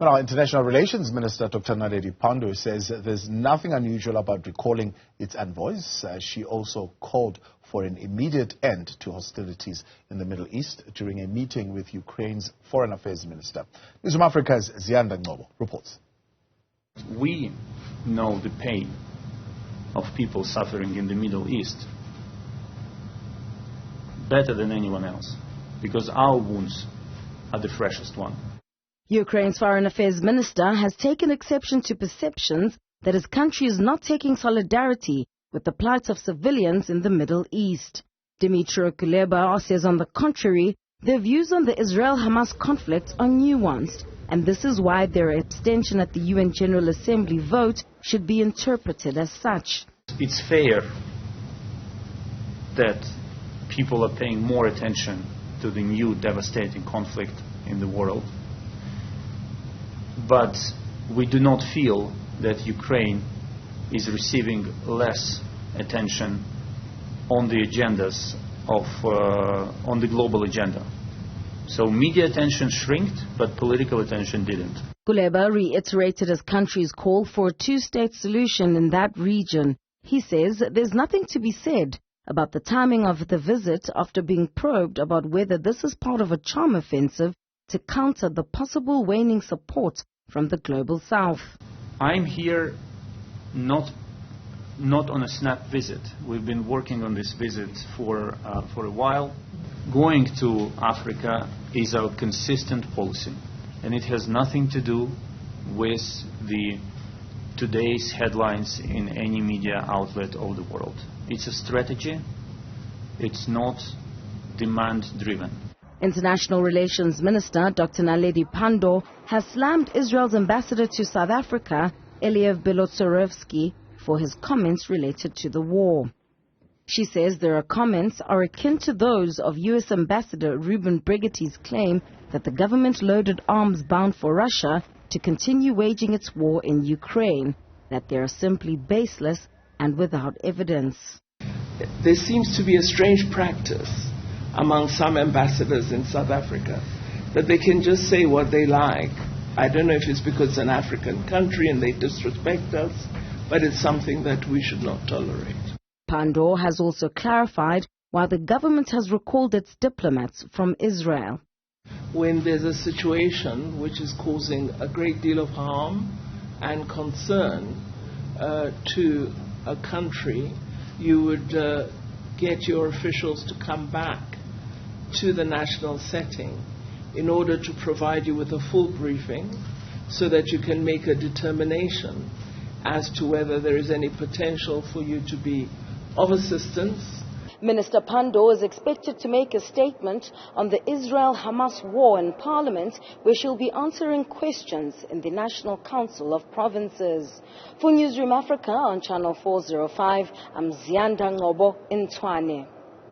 Well, our International Relations Minister, Dr. Naledi Pandor, says there's nothing unusual about recalling its envoys. She also called for an immediate end to hostilities in the Middle East during a meeting with Ukraine's Foreign Affairs Minister. Newzroom Afrika's Ziyanda Ngcobo reports. We know the pain of people suffering in the Middle East better than anyone else, because our wounds are the freshest one. Ukraine's Foreign Affairs Minister has taken exception to perceptions that his country is not taking solidarity with the plight of civilians in the Middle East. Ngcobo says, on the contrary, their views on the Israel-Hamas conflict are nuanced, and this is why their abstention at the UN General Assembly vote should be interpreted as such. It's fair that people are paying more attention to the new devastating conflict in the world, but we do not feel that Ukraine is receiving less attention on the agendas of on the global agenda. So media attention shrinked, but political attention didn't. Ngcobo reiterated his country's call for a two-state solution in that region. He says there's nothing to be said about the timing of the visit after being probed about whether this is part of a charm offensive to counter the possible waning support from the global south. I'm here not on a snap visit. We've been working on this visit for a while. Going to Africa is our consistent policy, and it has nothing to do with today's headlines in any media outlet of the world. It's a strategy. It's not demand-driven. International Relations Minister Dr. Naledi Pandor has slammed Israel's ambassador to South Africa, Eliev Belotsarovsky, for his comments related to the war. She says their comments are akin to those of U.S. Ambassador Ruben Brigetti's claim that the government loaded arms bound for Russia to continue waging its war in Ukraine, that they are simply baseless and without evidence. There seems to be a strange practice among some ambassadors in South Africa that they can just say what they like. I don't know if it's because it's an African country and they disrespect us, but it's something that we should not tolerate. Pandor has also clarified why the government has recalled its diplomats from Israel. When there's a situation which is causing a great deal of harm and concern to a country, you would get your officials to come back to the national setting in order to provide you with a full briefing so that you can make a determination as to whether there is any potential for you to be of assistance. Minister Pandor is expected to make a statement on the Israel-Hamas war in Parliament, where she'll be answering questions in the National Council of Provinces. For Newzroom Afrika on Channel 405, I'm Ziyanda Ngcobo in Tshwane.